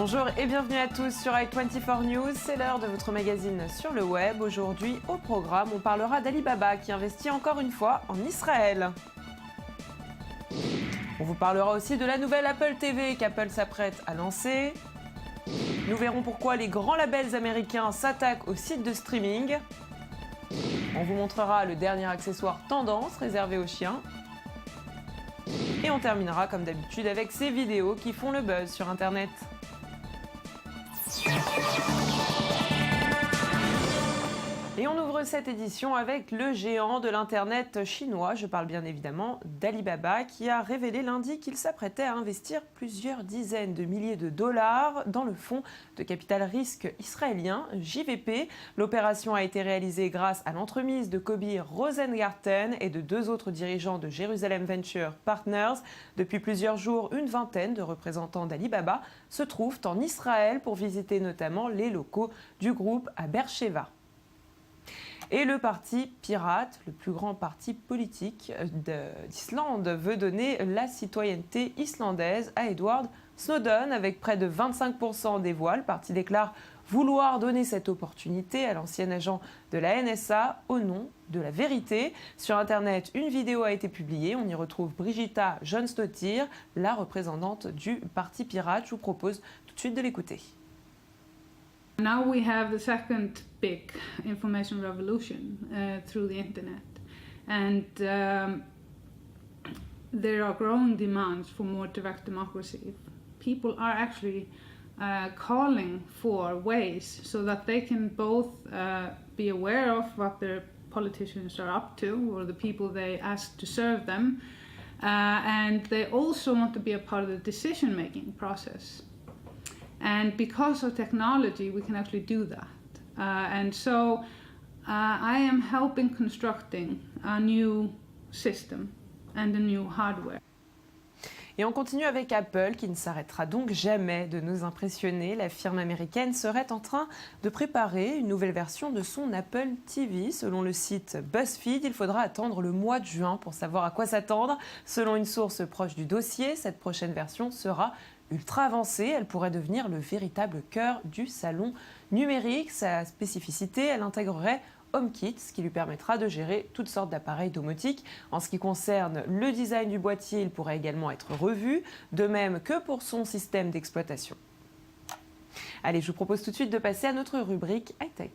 Bonjour et bienvenue à tous sur i24 News, c'est l'heure de votre magazine sur le web. Aujourd'hui, au programme, on parlera d'Alibaba qui investit encore une fois en Israël. On vous parlera aussi de la nouvelle Apple TV qu'Apple s'apprête à lancer. Nous verrons pourquoi les grands labels américains s'attaquent aux sites de streaming. On vous montrera le dernier accessoire tendance réservé aux chiens. Et on terminera comme d'habitude avec ces vidéos qui font le buzz sur Internet. Et on ouvre cette édition avec le géant de l'Internet chinois. Je parle bien évidemment d'Alibaba qui a révélé lundi qu'il s'apprêtait à investir plusieurs dizaines de milliers de dollars dans le fonds de capital risque israélien JVP. L'opération a été réalisée grâce à l'entremise de Kobi Rosengarten et de deux autres dirigeants de Jerusalem Venture Partners. Depuis plusieurs jours, une vingtaine de représentants d'Alibaba se trouvent en Israël pour visiter notamment les locaux du groupe à Beersheva. Et le parti pirate, le plus grand parti politique d'Islande, veut donner la citoyenneté islandaise à Edward Snowden avec près de 25% des voix. Le parti déclare vouloir donner cette opportunité à l'ancien agent de la NSA au nom de la vérité. Sur Internet, une vidéo a été publiée. On y retrouve Brigitta Jonsdottir, la représentante du parti pirate. Je vous propose tout de suite de l'écouter. Now we have the second big information revolution through the internet, and there are growing demands for more direct democracy. People are actually calling for ways so that they can both be aware of what their politicians are up to or the people they ask to serve them, and they also want to be a part of the decision-making process. And because of technology, we can actually do that. And so I am helping constructing a new system and a new hardware. Et on continue avec Apple qui ne s'arrêtera donc jamais de nous impressionner. La firme américaine serait en train de préparer une nouvelle version de son Apple TV. Selon le site BuzzFeed, il faudra attendre le mois de juin pour savoir à quoi s'attendre. Selon une source proche du dossier, cette prochaine version sera ultra avancée. Elle pourrait devenir le véritable cœur du salon numérique. Sa spécificité, elle intégrerait HomeKit, ce qui lui permettra de gérer toutes sortes d'appareils domotiques. En ce qui concerne le design du boîtier, il pourrait également être revu, de même que pour son système d'exploitation. Allez, je vous propose tout de suite de passer à notre rubrique high-tech.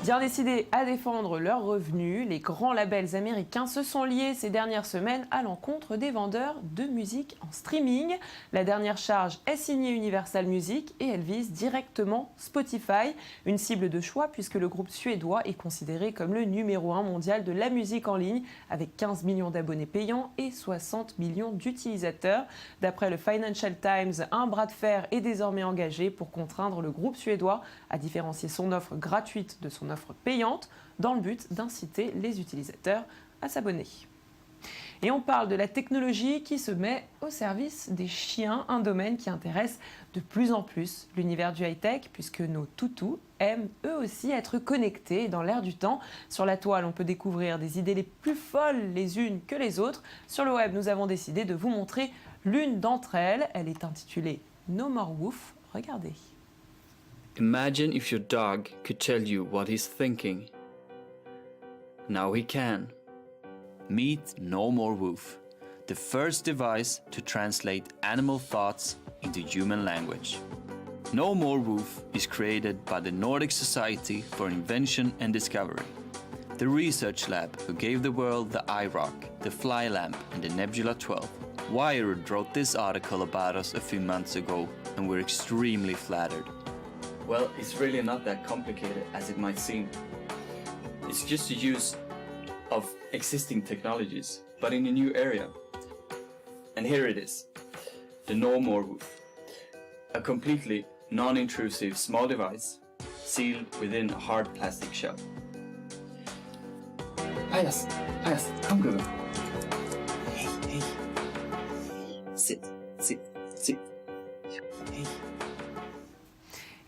Bien décidés à défendre leurs revenus, les grands labels américains se sont liés ces dernières semaines à l'encontre des vendeurs de musique en streaming. La dernière charge est signée Universal Music et elle vise directement Spotify, une cible de choix puisque le groupe suédois est considéré comme le numéro 1 mondial de la musique en ligne avec 15 millions d'abonnés payants et 60 millions d'utilisateurs. D'après le Financial Times, un bras de fer est désormais engagé pour contraindre le groupe suédois à différencier son offre gratuite de son offre payante dans le but d'inciter les utilisateurs à s'abonner. Et on parle de la technologie qui se met au service des chiens, un domaine qui intéresse de plus en plus l'univers du high-tech puisque nos toutous aiment eux aussi être connectés dans l'air du temps. Sur la toile, on peut découvrir des idées les plus folles les unes que les autres. Sur le web, nous avons décidé de vous montrer l'une d'entre elles. Elle est intitulée No More Woof. Regardez. Imagine if your dog could tell you what he's thinking. Now he can. Meet No More Woof, the first device to translate animal thoughts into human language. No More Woof is created by the Nordic Society for Invention and Discovery, the research lab who gave the world the iRock, the Fly Lamp and the Nebula 12. Wired wrote this article about us a few months ago and we're extremely flattered. Well, it's really not that complicated as it might seem. It's just the use of existing technologies, but in a new area. And here it is, the No More Woof. A completely non-intrusive small device sealed within a hard plastic shell. Ayas, come good. Hey. Sit.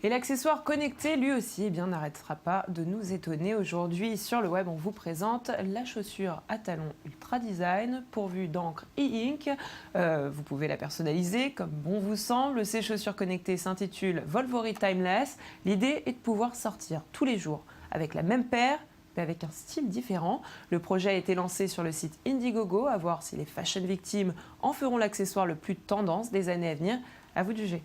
Hey. Et l'accessoire connecté, lui aussi, n'arrêtera pas de nous étonner. Aujourd'hui, sur le web, on vous présente la chaussure à talons Ultra Design, pourvue d'encre e-ink. Vous pouvez la personnaliser comme bon vous semble. Ces chaussures connectées s'intitulent Volvori Timeless. L'idée est de pouvoir sortir tous les jours avec la même paire, mais avec un style différent. Le projet a été lancé sur le site Indiegogo. À voir si les fashion victimes en feront l'accessoire le plus tendance des années à venir. À vous de juger.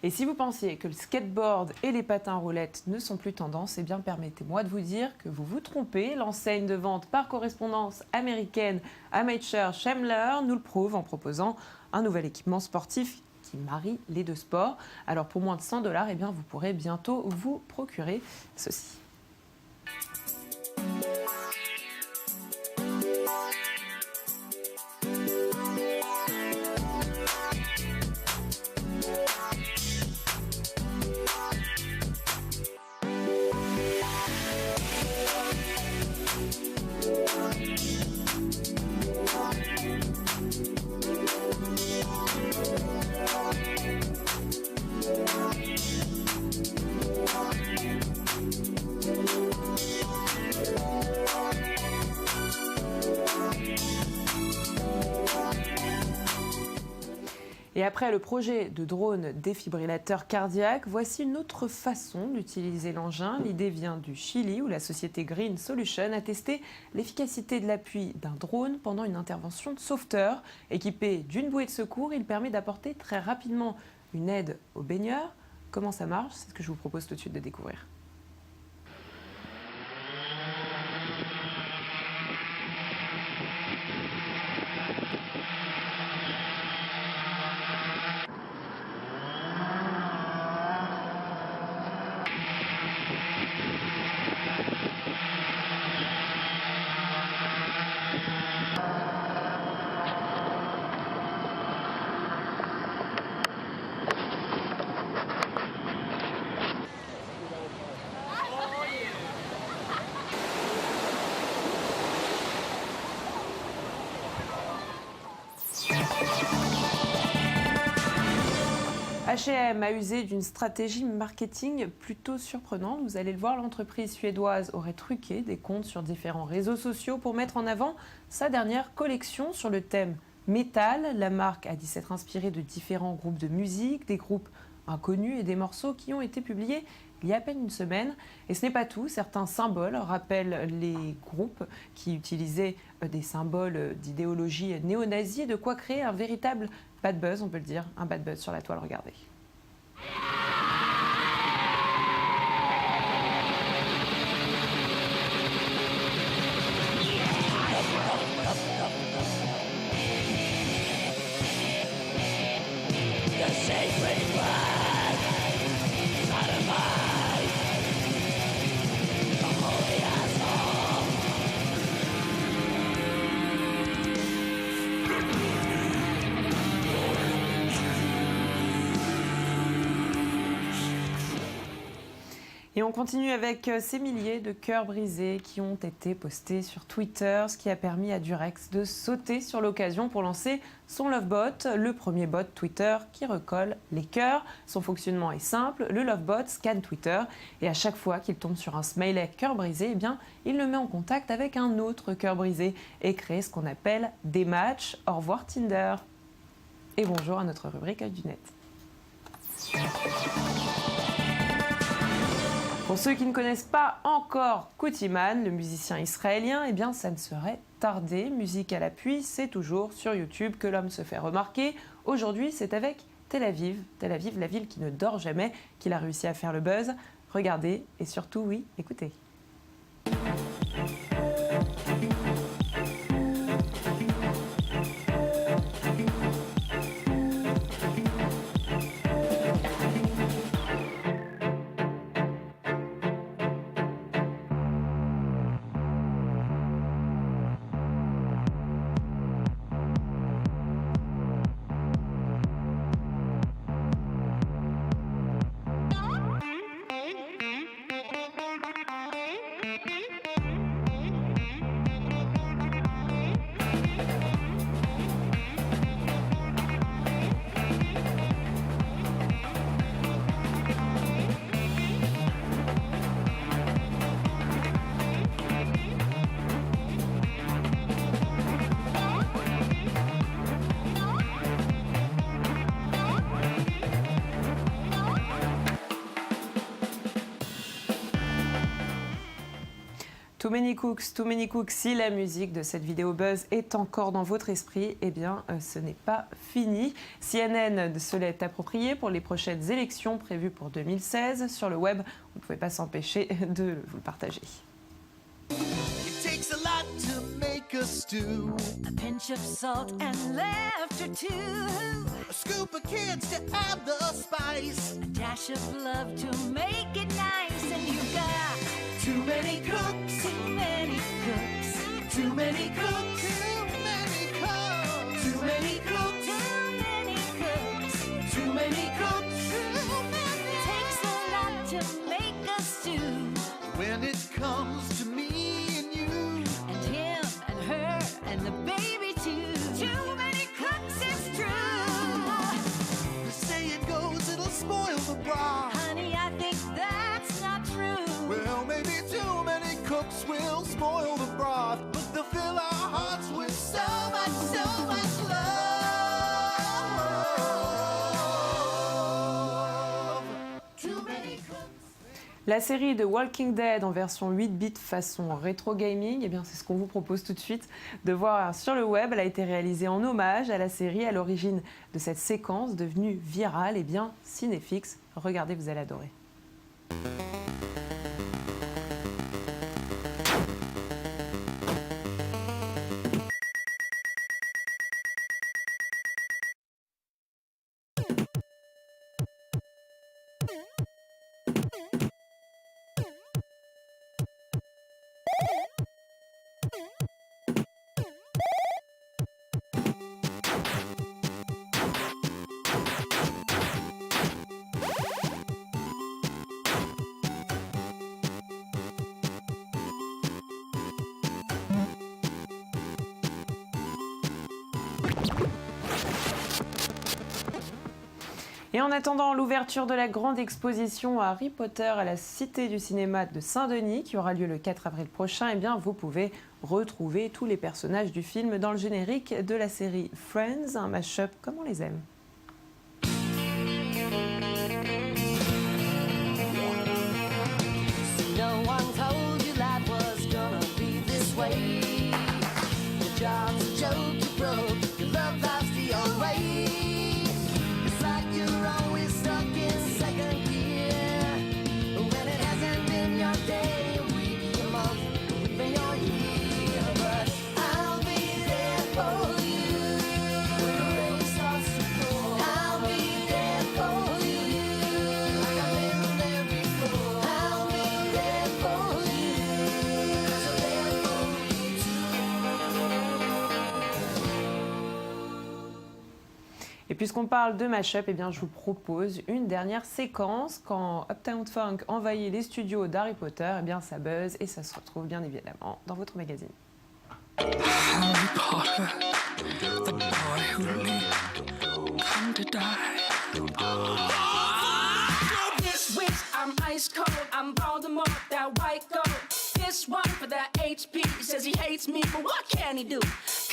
Et si vous pensiez que le skateboard et les patins roulettes ne sont plus tendance, permettez-moi de vous dire que vous vous trompez. L'enseigne de vente par correspondance américaine Amateur Schemler nous le prouve en proposant un nouvel équipement sportif qui marie les deux sports. Alors pour moins de $100, vous pourrez bientôt vous procurer ceci. Et après le projet de drone défibrillateur cardiaque, voici une autre façon d'utiliser l'engin. L'idée vient du Chili où la société Green Solution a testé l'efficacité de l'appui d'un drone pendant une intervention de sauveteur. Équipé d'une bouée de secours, il permet d'apporter très rapidement une aide aux baigneurs. Comment ça marche? C'est ce que je vous propose tout de suite de découvrir. H&M a usé d'une stratégie marketing plutôt surprenante. Vous allez le voir, l'entreprise suédoise aurait truqué des comptes sur différents réseaux sociaux pour mettre en avant sa dernière collection sur le thème métal. La marque a dit s'être inspirée de différents groupes de musique, des groupes inconnus et des morceaux qui ont été publiés il y a à peine une semaine. Et ce n'est pas tout, certains symboles rappellent les groupes qui utilisaient des symboles d'idéologie néo-nazie, de quoi créer un véritable bad buzz, on peut le dire, un bad buzz sur la toile, regardez. Et on continue avec ces milliers de cœurs brisés qui ont été postés sur Twitter, ce qui a permis à Durex de sauter sur l'occasion pour lancer son Lovebot, le premier bot Twitter qui recolle les cœurs. Son fonctionnement est simple, le Lovebot scanne Twitter et à chaque fois qu'il tombe sur un smiley cœur brisé, eh bien, il le met en contact avec un autre cœur brisé et crée ce qu'on appelle des matchs. Au revoir Tinder. Et bonjour à notre rubrique Œil du Net. Pour ceux qui ne connaissent pas encore Kutiman, le musicien israélien, eh bien ça ne serait tardé. Musique à l'appui, c'est toujours sur YouTube que l'homme se fait remarquer. Aujourd'hui, c'est avec Tel Aviv. Tel Aviv, la ville qui ne dort jamais, qu'il a réussi à faire le buzz. Regardez et surtout, oui, écoutez. Too Many Cooks, si la musique de cette vidéo buzz est encore dans votre esprit, eh bien ce n'est pas fini. CNN se l'est approprié pour les prochaines élections prévues pour 2016. Sur le web, vous ne pouvez pas s'empêcher de vous le partager. It takes a lot to make a stew. A pinch of salt and laughter too. A scoop of kids to add the spice. A dash of love to make it nice. And you got Too many cooks, too many cooks. too many cooks, too many cooks, too many cooks, Too many cooks. too many cooks. It takes a lot to make a stew. When it comes to me and you, And him and her and the baby too. Too many cooks, it's true. they say it goes, it'll spoil the broth. Honey, I think that's not true. Well, maybe too many cooks will spoil the broth, but they'll fill our hearts with so much love. Too many cooks. La série de Walking Dead en version 8 bits façon rétro gaming, eh bien c'est ce qu'on vous propose tout de suite de voir sur le web. Elle a été réalisée en hommage à la série, à l'origine de cette séquence devenue virale. Eh bien, Cinéfix, regardez, vous allez adorer. Et en attendant l'ouverture de la grande exposition Harry Potter à la Cité du cinéma de Saint-Denis, qui aura lieu le 4 avril prochain, eh bien vous pouvez retrouver tous les personnages du film dans le générique de la série Friends, un mash-up comme on les aime. No one told you life was gonna be this way. Your job's a joke, you broke, your love life's the old way. It's like you're always stuck in second gear. When it hasn't been your day, a week, a month, even your year. But I'll be there for you when the rain starts to pour. I'll be there for you like I've been there before. I'll be there for you 'cause I'm there for you too. Et puisqu'on parle de mashup, eh bien, je vous propose une dernière séquence. Quand Uptown Funk envahit les studios d'Harry Potter, eh bien, ça buzz et ça se retrouve bien évidemment dans votre magazine. Harry Potter, the boy who lived, come to die. This witch, I'm ice cold. I'm Voldemort, that white gold. This one for that HP. He says he hates me, but what can he do?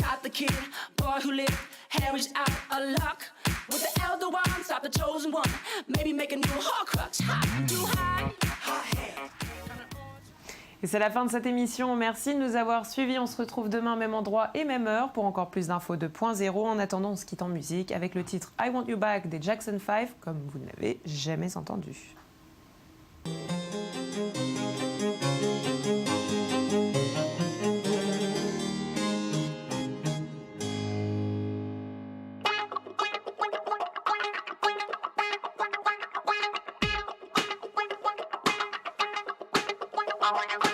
Caught the kid, boy who lived. Harry's out of luck. With the Elder Wand, stop the chosen one. Maybe make a new Horcrux. Hot, too hot, hot hair. Et c'est la fin de cette émission. Merci de nous avoir suivis. On se retrouve demain, même endroit et même heure pour encore plus d'infos 2.0. En attendant, on se quitte en musique avec le titre I Want You Back des Jackson 5, comme vous ne l'avez jamais entendu. I want you